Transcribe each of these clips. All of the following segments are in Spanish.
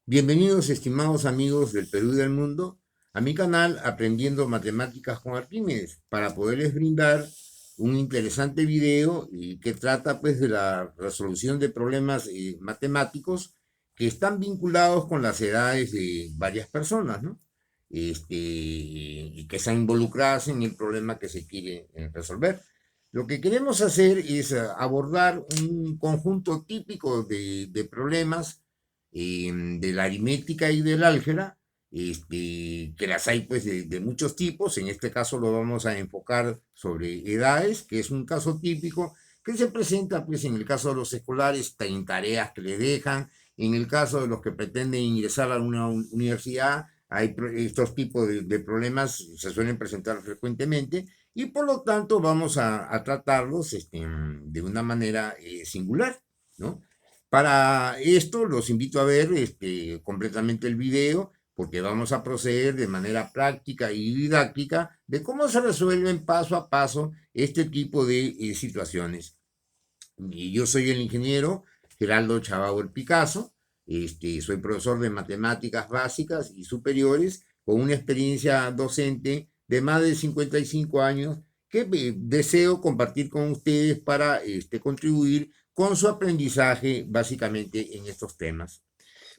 Bienvenidos, estimados amigos del Perú y del mundo, a mi canal Aprendiendo Matemáticas con Arquímedes, para poderles brindar un interesante video y que trata pues de la resolución de problemas matemáticos que están vinculados con las edades de varias personas, ¿no? Y que están involucradas en el problema que se quiere resolver. Lo que queremos hacer es abordar un conjunto típico de problemas de la aritmética y del álgebra, que las hay pues de muchos tipos. En este caso lo vamos a enfocar sobre edades, que es un caso típico que se presenta pues en el caso de los escolares en tareas que le dejan, en el caso de los que pretenden ingresar a una universidad, estos tipos de problemas se suelen presentar frecuentemente y por lo tanto vamos a tratarlos de una manera singular, ¿no? Para esto los invito a ver completamente el video porque vamos a proceder de manera práctica y didáctica de cómo se resuelven paso a paso este tipo de situaciones. Y yo soy el ingeniero Geraldo Chabauer Picasso, soy profesor de matemáticas básicas y superiores con una experiencia docente de más de 55 años que deseo compartir con ustedes para contribuir con su aprendizaje básicamente en estos temas.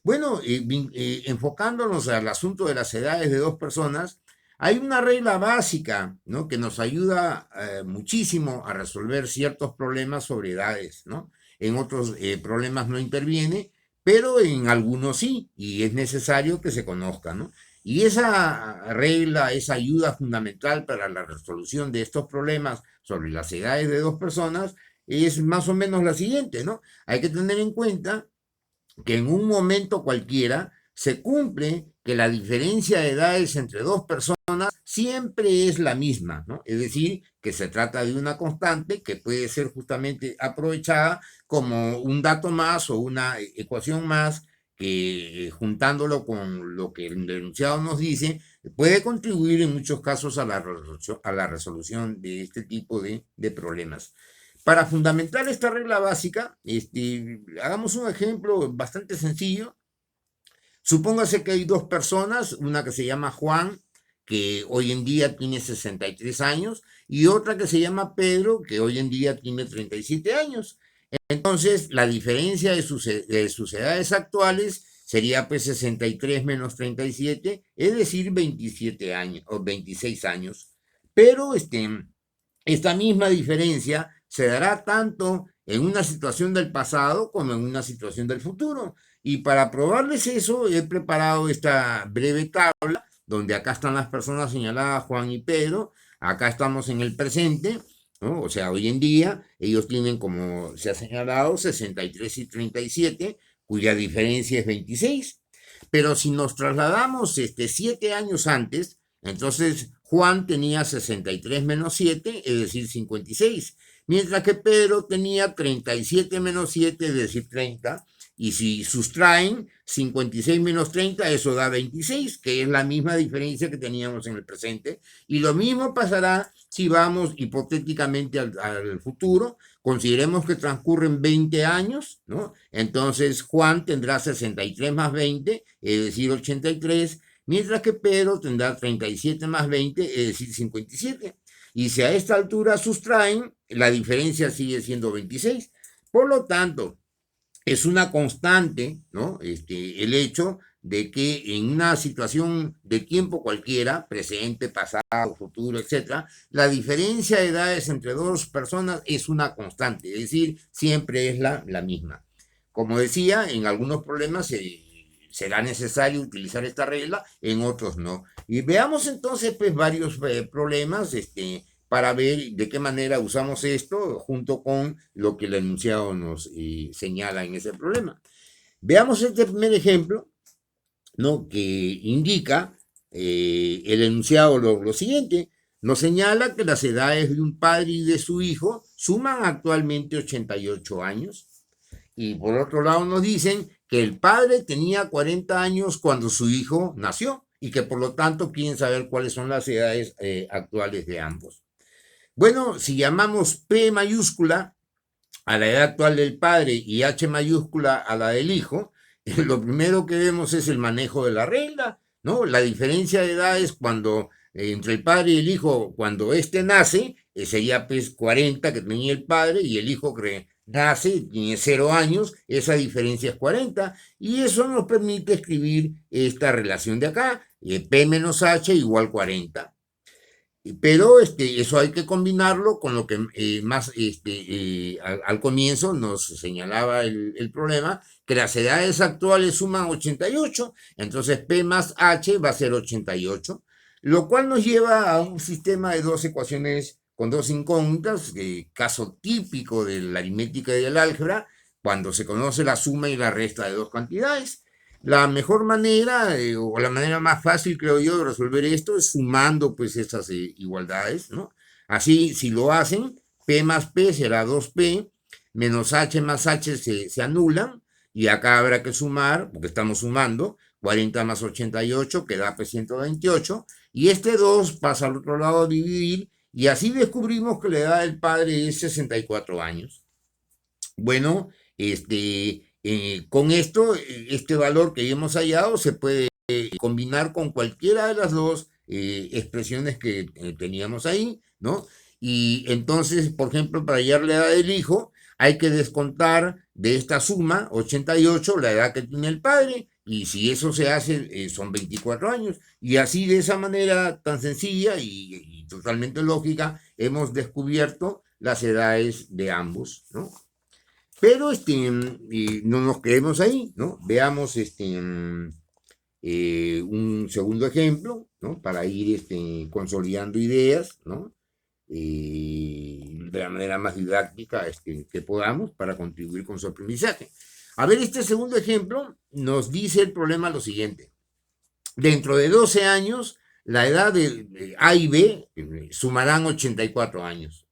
Bueno, enfocándonos al asunto de las edades de dos personas, hay una regla básica, ¿no? Que nos ayuda muchísimo a resolver ciertos problemas sobre edades, ¿no? En otros problemas no interviene, pero en algunos sí, y es necesario que se conozca, ¿no? Y esa regla, esa ayuda fundamental para la resolución de estos problemas sobre las edades de dos personas es más o menos la siguiente, ¿no? Hay que tener en cuenta que en un momento cualquiera se cumple que la diferencia de edades entre dos personas siempre es la misma, ¿no? Es decir, que se trata de una constante que puede ser justamente aprovechada como un dato más o una ecuación más que juntándolo con lo que el enunciado nos dice, puede contribuir en muchos casos a la resolución de este tipo de problemas. Para fundamentar esta regla básica, hagamos un ejemplo bastante sencillo. Supóngase que hay dos personas, una que se llama Juan, que hoy en día tiene 63 años, y otra que se llama Pedro, que hoy en día tiene 37 años. Entonces, la diferencia de sus edades actuales sería pues 63 menos 37, es decir, 27 años o 26 años. Pero esta misma diferencia se dará tanto en una situación del pasado como en una situación del futuro. Y para probarles eso, he preparado esta breve tabla, donde acá están las personas señaladas, Juan y Pedro, acá estamos en el presente, ¿no? O sea, hoy en día ellos tienen, como se ha señalado, 63 y 37, cuya diferencia es 26. Pero si nos trasladamos 7 años antes, entonces Juan tenía 63 menos 7, es decir, 56, mientras que Pedro tenía 37 menos 7, es decir, 30, y si sustraen 56 menos 30, eso da 26, que es la misma diferencia que teníamos en el presente, y lo mismo pasará si vamos hipotéticamente al futuro. Consideremos que transcurren 20 años, ¿no? Entonces Juan tendrá 63 más 20, es decir, 83, mientras que Pedro tendrá 37 más 20, es decir, 57. Y si a esta altura sustraen, la diferencia sigue siendo 26. Por lo tanto, es una constante, ¿no? El hecho de que en una situación de tiempo cualquiera, presente, pasado, futuro, etcétera, la diferencia de edades entre dos personas es una constante, es decir, siempre es la misma. Como decía, en algunos problemas será necesario utilizar esta regla, en otros no. Y veamos entonces pues varios problemas para ver de qué manera usamos esto junto con lo que el enunciado nos señala en ese problema. Veamos este primer ejemplo, ¿no? Que indica el enunciado lo siguiente. Nos señala que las edades de un padre y de su hijo suman actualmente 88 años. Y por otro lado nos dicen que el padre tenía 40 años cuando su hijo nació y que por lo tanto quieren saber cuáles son las edades actuales de ambos. Bueno, si llamamos P mayúscula a la edad actual del padre y H mayúscula a la del hijo, lo primero que vemos es el manejo de la regla, ¿no? La diferencia de edad es cuando entre el padre y el hijo, cuando éste nace, sería pues 40 que tenía el padre y el hijo que nace, tiene 0 años, esa diferencia es 40 y eso nos permite escribir esta relación de acá, P menos H igual 40. Pero eso hay que combinarlo con lo que más al comienzo nos señalaba el problema, que las edades actuales suman 88, entonces P más H va a ser 88, lo cual nos lleva a un sistema de dos ecuaciones con dos incógnitas, caso típico de la aritmética y del álgebra, cuando se conoce la suma y la resta de dos cantidades. La mejor manera, o la manera más fácil, creo yo, de resolver esto es sumando pues esas igualdades, ¿no? Así, si lo hacen, P más P será 2P, menos H más H se anulan, y acá habrá que sumar, porque estamos sumando, 40 más 88, que da pues 128, y este 2 pasa al otro lado a dividir, y así descubrimos que la edad del padre es 64 años. Bueno, con esto, este valor que hemos hallado se puede combinar con cualquiera de las dos expresiones que teníamos ahí, ¿no? Y entonces, por ejemplo, para hallar la edad del hijo, hay que descontar de esta suma 88 la edad que tiene el padre, y si eso se hace, son 24 años. Y así, de esa manera tan sencilla y totalmente lógica, hemos descubierto las edades de ambos, ¿no? Pero no nos quedemos ahí, ¿no? Veamos un segundo ejemplo, ¿no? Para ir consolidando ideas, ¿no? De la manera más didáctica que podamos para contribuir con su aprendizaje. A ver, este segundo ejemplo nos dice el problema lo siguiente. Dentro de 12 años, la edad de A y B sumarán 84 años.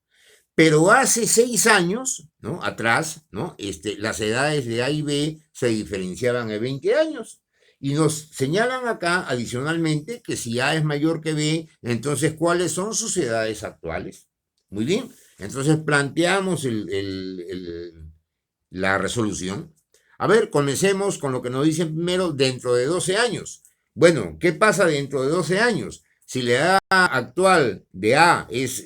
Pero hace 6 años, ¿no? Atrás, ¿no? Las edades de A y B se diferenciaban en 20 años. Y nos señalan acá, adicionalmente, que si A es mayor que B, entonces, ¿cuáles son sus edades actuales? Muy bien. Entonces, planteamos la resolución. A ver, comencemos con lo que nos dicen primero dentro de 12 años. Bueno, ¿qué pasa dentro de 12 años? Si la edad actual de A es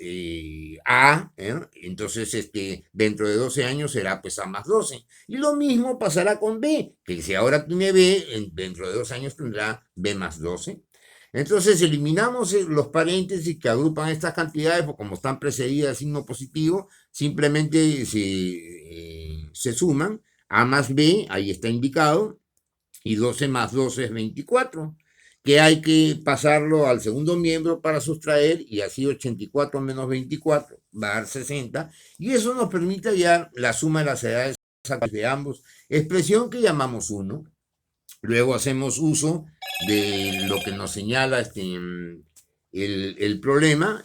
A, entonces dentro de 12 años será pues A más 12. Y lo mismo pasará con B, que si ahora tiene B, dentro de 2 años tendrá B más 12. Entonces eliminamos los paréntesis que agrupan estas cantidades, porque como están precedidas de signo positivo, simplemente se suman. A más B, ahí está indicado, y 12 más 12 es 24, que hay que pasarlo al segundo miembro para sustraer, y así 84 menos 24 va a dar 60, y eso nos permite hallar la suma de las edades de ambos, expresión que llamamos 1. Luego hacemos uso de lo que nos señala el problema,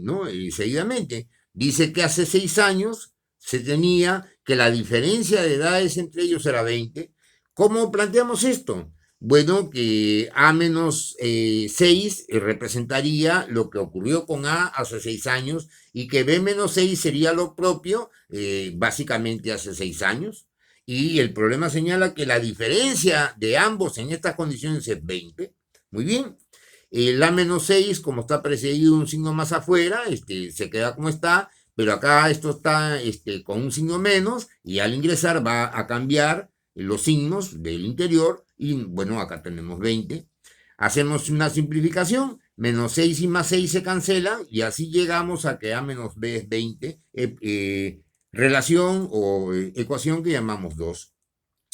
¿no? Y seguidamente dice que hace 6 años se tenía que la diferencia de edades entre ellos era 20. ¿Cómo planteamos esto? Bueno, que A menos 6 representaría lo que ocurrió con A hace 6 años y que B menos 6 sería lo propio, básicamente hace 6 años. Y el problema señala que la diferencia de ambos en estas condiciones es 20. Muy bien. El A menos 6, como está precedido de un signo más afuera, se queda como está, pero acá esto está con un signo menos y al ingresar va a cambiar los signos del interior y bueno, acá tenemos 20. Hacemos una simplificación, menos 6 y más 6 se cancelan y así llegamos a que A menos B es 20, relación o ecuación que llamamos 2.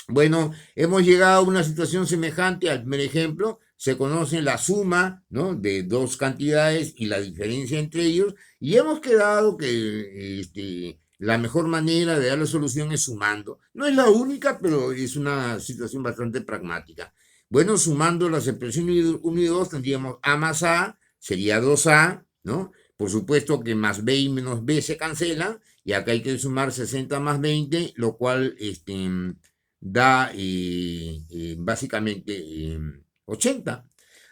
Bueno, hemos llegado a una situación semejante al primer ejemplo. Se conoce la suma, ¿no?, de dos cantidades y la diferencia entre ellos, y hemos quedado que la mejor manera de dar la solución es sumando. No es la única, pero es una situación bastante pragmática. Bueno, sumando las expresiones 1 y 2 tendríamos A más A, sería 2A, ¿no? Por supuesto que más B y menos B se cancelan, y acá hay que sumar 60 más 20, lo cual da básicamente 80.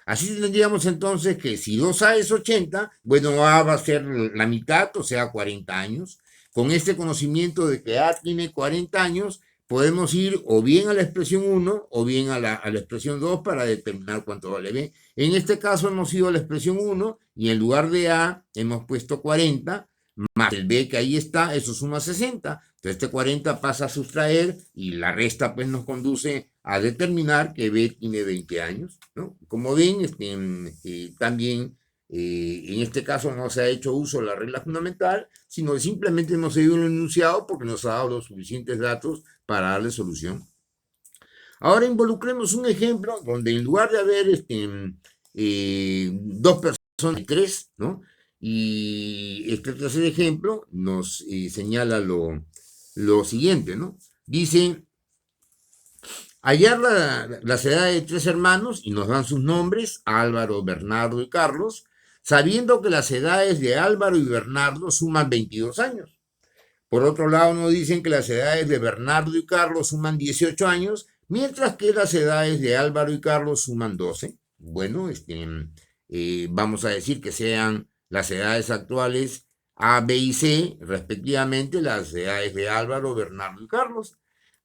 Así tendríamos entonces que si 2A es 80, bueno, A va a ser la mitad, o sea, 40 años. Con este conocimiento de que A tiene 40 años, podemos ir o bien a la expresión 1 o bien a la expresión 2 para determinar cuánto vale B. En este caso hemos ido a la expresión 1 y en lugar de A hemos puesto 40 más el B que ahí está, eso suma 60. Entonces este 40 pasa a sustraer y la resta pues nos conduce a determinar que B tiene 20 años, ¿no? Como ven, también en este caso no se ha hecho uso de la regla fundamental, sino que simplemente hemos seguido un enunciado porque nos ha dado los suficientes datos para darle solución. Ahora involucremos un ejemplo donde en lugar de haber dos personas, tres, ¿no? Y este tercer ejemplo nos señala lo siguiente, ¿no? Dice, hallar las edades de tres hermanos y nos dan sus nombres, Álvaro, Bernardo y Carlos, sabiendo que las edades de Álvaro y Bernardo suman 22 años. Por otro lado, nos dicen que las edades de Bernardo y Carlos suman 18 años, mientras que las edades de Álvaro y Carlos suman 12. Bueno, vamos a decir que sean las edades actuales A, B y C, respectivamente, las edades de Álvaro, Bernardo y Carlos.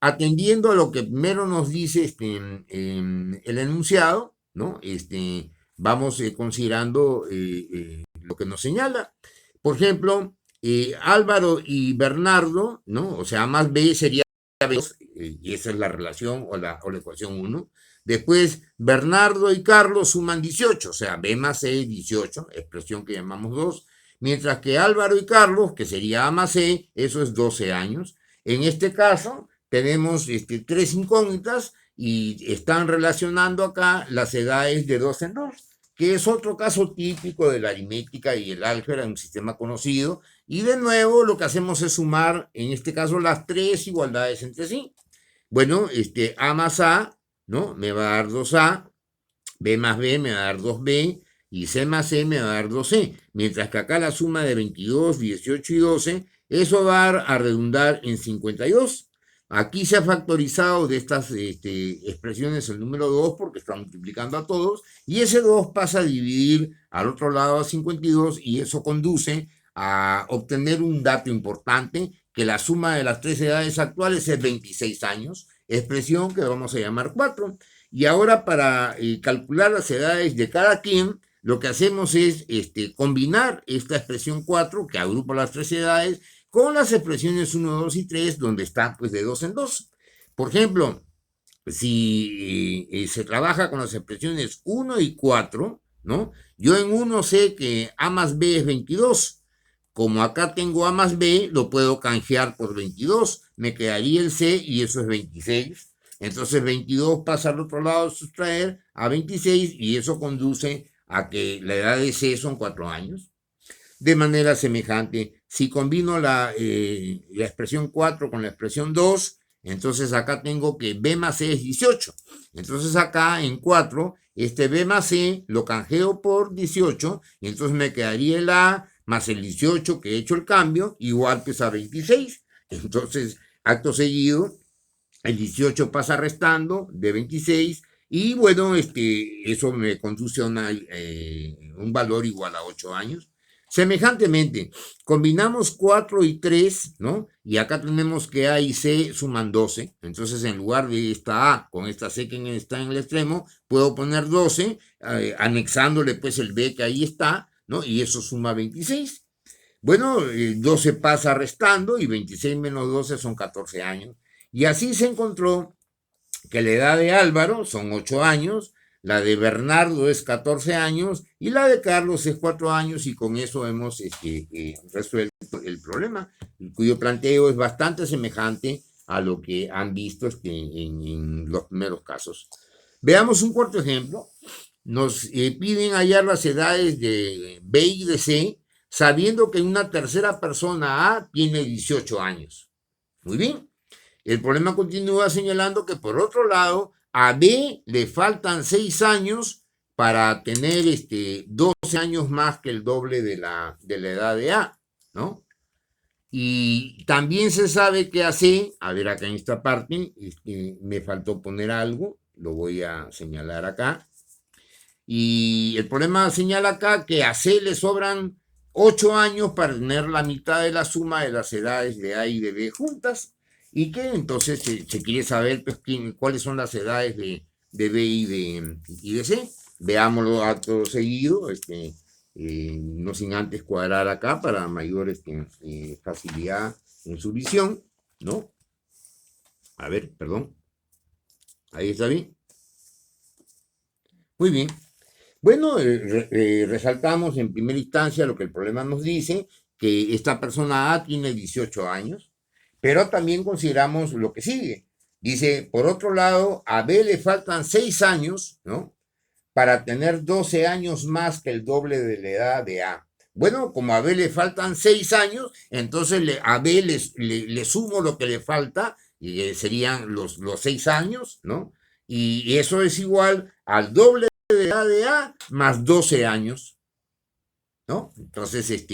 Atendiendo a lo que primero nos dice el enunciado, ¿no? Vamos considerando lo que nos señala. Por ejemplo, Álvaro y Bernardo, ¿no? O sea, A más B sería B, y esa es la relación o la ecuación 1. Después, Bernardo y Carlos suman 18, o sea, B más C 18, expresión que llamamos 2. Mientras que Álvaro y Carlos, que sería A más C, eso es 12 años. En este caso, tenemos tres incógnitas y están relacionando acá las edades de 2 en 2, que es otro caso típico de la aritmética y el álgebra en un sistema conocido. Y de nuevo lo que hacemos es sumar, en este caso, las tres igualdades entre sí. Bueno, A más A, ¿no? Me va a dar 2A, B más B me va a dar 2B, y C más C me va a dar 2C. Mientras que acá la suma de 22, 18 y 12, eso va a redundar en 52. Aquí se ha factorizado de estas expresiones el número 2 porque está multiplicando a todos, y ese 2 pasa a dividir al otro lado a 52 y eso conduce a obtener un dato importante, que la suma de las tres edades actuales es 26 años, expresión que vamos a llamar 4. Y ahora para calcular las edades de cada quien, lo que hacemos es combinar esta expresión 4, que agrupa las tres edades, con las expresiones 1, 2 y 3, donde está pues de 2 en 2. Por ejemplo, si se trabaja con las expresiones 1 y 4, ¿no? Yo en 1 sé que A más B es 22. Como acá tengo A más B, lo puedo canjear por 22. Me quedaría el C y eso es 26. Entonces 22 pasa al otro lado, sustraer a 26 y eso conduce a que la edad de C son 4 años. De manera semejante, si combino la expresión 4 con la expresión 2, entonces acá tengo que B más C es 18. Entonces acá en 4, B más C lo canjeo por 18, y entonces me quedaría el A más el 18 que he hecho el cambio, igual pues a 26. Entonces, acto seguido, el 18 pasa restando de 26 y bueno, eso me conduce a un valor igual a 8 años. Semejantemente, combinamos 4 y 3, ¿no? Y acá tenemos que A y C suman 12. Entonces, en lugar de esta A con esta C que está en el extremo, puedo poner 12, anexándole pues el B que ahí está, ¿no? Y eso suma 26. Bueno, 12 pasa restando y 26 menos 12 son 14 años. Y así se encontró que la edad de Álvaro son 8 años, la de Bernardo es 14 años y la de Carlos es 4 años, y con eso hemos resuelto el problema, cuyo planteo es bastante semejante a lo que han visto en los primeros casos. Veamos un cuarto ejemplo. Nos piden hallar las edades de B y de C, sabiendo que una tercera persona A tiene 18 años. Muy bien. El problema continúa señalando que, por otro lado, a B le faltan 6 años para tener 12 años más que el doble de la edad de A, ¿no? Y también se sabe que a C, a ver acá en esta parte, me faltó poner algo, lo voy a señalar acá. Y el problema señala acá que a C le sobran 8 años para tener la mitad de la suma de las edades de A y de B juntas. y que entonces se quiere saber pues, cuáles son las edades de B y de C. Veámoslo acto seguido, no sin antes cuadrar acá para mayor facilidad en su visión, ¿no? A ver, perdón. Ahí está bien. Muy bien. Bueno, resaltamos en primera instancia lo que el problema nos dice, que esta persona A tiene 18 años, pero también consideramos lo que sigue. Dice, por otro lado, a B le faltan 6 años, ¿no? Para tener 12 años más que el doble de la edad de A. Bueno, como a B le faltan 6 años, entonces a B le sumo lo que le falta, y serían los 6 años, ¿no? Y eso es igual al doble de edad de A más 12 años, ¿no? Entonces,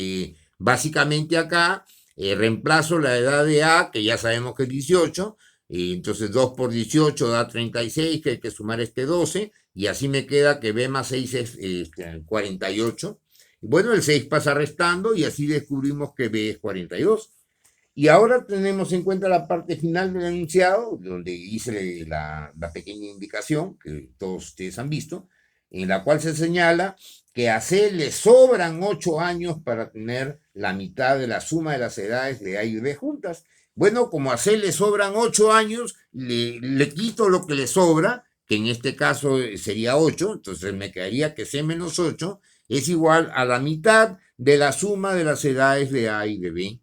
básicamente acá reemplazo la edad de A, que ya sabemos que es 18, y entonces 2 por 18 da 36, que hay que sumar 12, y así me queda que B más 6 es 48. Y bueno, el 6 pasa restando y así descubrimos que B es 42. Y ahora tenemos en cuenta la parte final del enunciado, donde hice la pequeña indicación que todos ustedes han visto, en la cual se señala que a C le sobran 8 años para tener la mitad de la suma de las edades de A y B juntas. Bueno, como a C le sobran 8 años, le quito lo que le sobra, que en este caso sería 8, entonces me quedaría que C menos 8 es igual a la mitad de la suma de las edades de A y de B.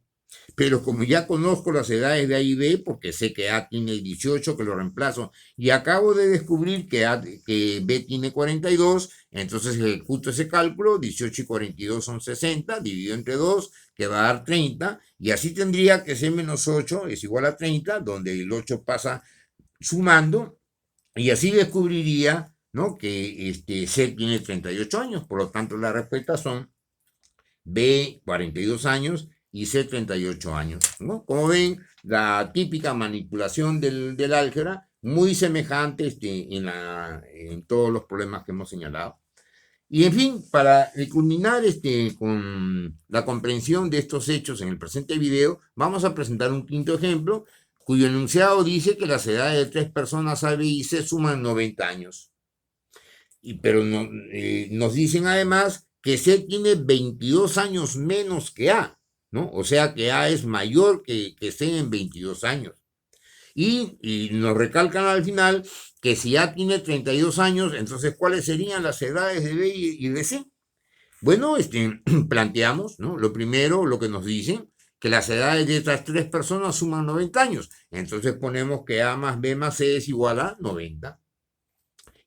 Pero como ya conozco las edades de A y B, porque sé que A tiene 18, que lo reemplazo, y acabo de descubrir que B tiene 42, entonces ejecuto ese cálculo, 18 y 42 son 60, dividido entre 2, que va a dar 30, y así tendría que C menos 8 es igual a 30, donde el 8 pasa sumando, y así descubriría, ¿no?, que C tiene 38 años, por lo tanto las respuestas son B 42 años y C 38 años, ¿no? Como ven, la típica manipulación del álgebra, muy semejante en todos los problemas que hemos señalado. Y en fin, para culminar con la comprensión de estos hechos en el presente video, vamos a presentar un quinto ejemplo, cuyo enunciado dice que las edades de 3 personas A, B y C suman 90 años. Pero nos dicen además que C tiene 22 años menos que A, ¿no? O sea que A es mayor que C en 22 años. Y nos recalcan al final que si A tiene 32 años, entonces ¿cuáles serían las edades de B y de C? Bueno, planteamos, ¿no? Lo primero, lo que nos dicen, que las edades de estas 3 personas suman 90 años. Entonces ponemos que A más B más C es igual a 90.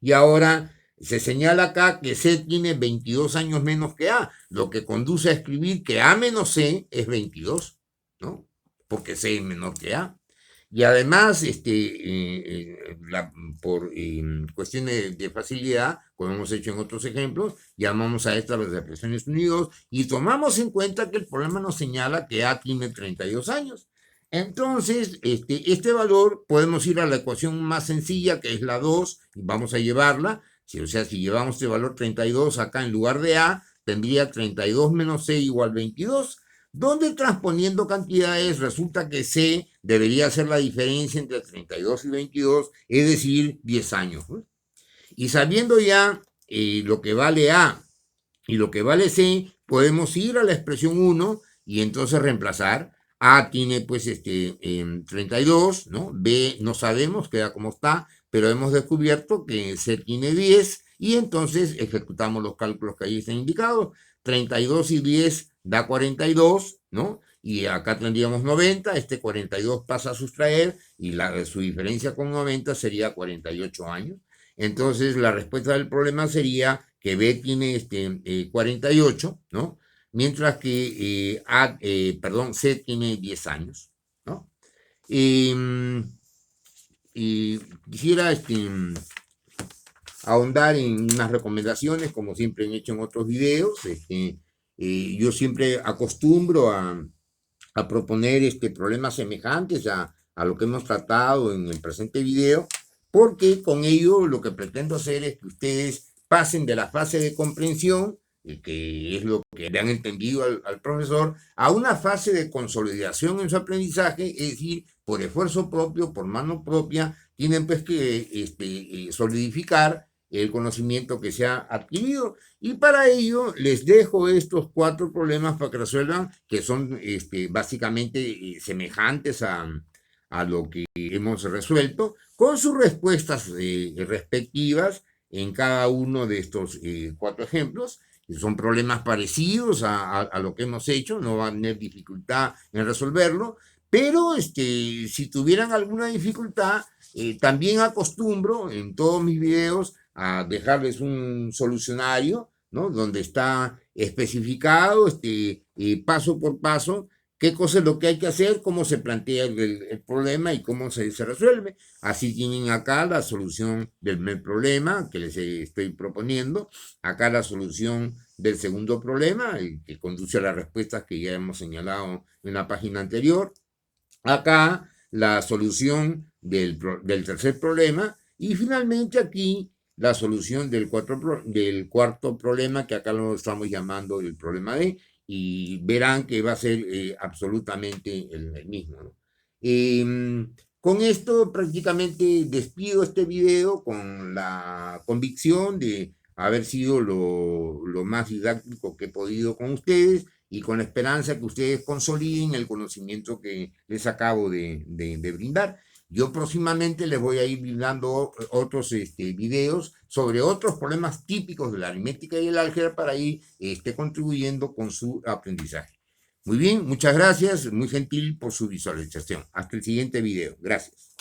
Y ahora se señala acá que C tiene 22 años menos que A, lo que conduce a escribir que A menos C es 22, ¿no? Porque C es menor que A. Y además, por cuestiones de facilidad, como hemos hecho en otros ejemplos, llamamos a estas las expresiones unidos y tomamos en cuenta que el problema nos señala que A tiene 32 años. Entonces, este valor podemos ir a la ecuación más sencilla, que es la 2, y vamos a llevarla. O sea, si llevamos este valor 32 acá en lugar de A, tendría 32 menos C igual 22, donde transponiendo cantidades resulta que C debería ser la diferencia entre 32 y 22, es decir, 10 años. Y sabiendo ya lo que vale A y lo que vale C, podemos ir a la expresión 1 y entonces reemplazar. A tiene pues 32, ¿no? B no sabemos, queda como está, pero hemos descubierto que C tiene 10 y entonces ejecutamos los cálculos que ahí están indicados. 32 y 10 da 42, ¿no? Y acá tendríamos 90, 42 pasa a sustraer y su diferencia con 90 sería 48 años. Entonces la respuesta del problema sería que B tiene 48, ¿no? Mientras que C tiene 10 años, ¿no? Quisiera ahondar en unas recomendaciones, como siempre he hecho en otros videos. Yo siempre acostumbro a proponer problemas semejantes a lo que hemos tratado en el presente video, porque con ello lo que pretendo hacer es que ustedes pasen de la fase de comprensión que es lo que le han entendido al profesor, a una fase de consolidación en su aprendizaje, es decir, por esfuerzo propio, por mano propia, tienen pues que solidificar el conocimiento que se ha adquirido. Y para ello les dejo estos 4 problemas para que resuelvan, que son básicamente semejantes a lo que hemos resuelto, con sus respuestas respectivas en cada uno de estos 4 ejemplos. Son problemas parecidos a lo que hemos hecho, no van a tener dificultad en resolverlo, pero si tuvieran alguna dificultad, también acostumbro en todos mis videos a dejarles un solucionario, ¿no? Donde está especificado paso por paso qué cosa es lo que hay que hacer, cómo se plantea el problema y cómo se resuelve. Así tienen acá la solución del problema que les estoy proponiendo, acá la solución del segundo problema, el que conduce a las respuestas que ya hemos señalado en la página anterior, acá la solución del tercer problema y finalmente aquí la solución del cuarto problema, que acá lo estamos llamando el problema D, y verán que va a ser absolutamente el mismo, ¿no? Con esto prácticamente despido este video con la convicción de haber sido lo más didáctico que he podido con ustedes y con la esperanza que ustedes consoliden el conocimiento que les acabo de brindar. Yo próximamente les voy a ir brindando otros videos sobre otros problemas típicos de la aritmética y el álgebra para ir contribuyendo con su aprendizaje. Muy bien, muchas gracias, muy gentil por su visualización. Hasta el siguiente video. Gracias.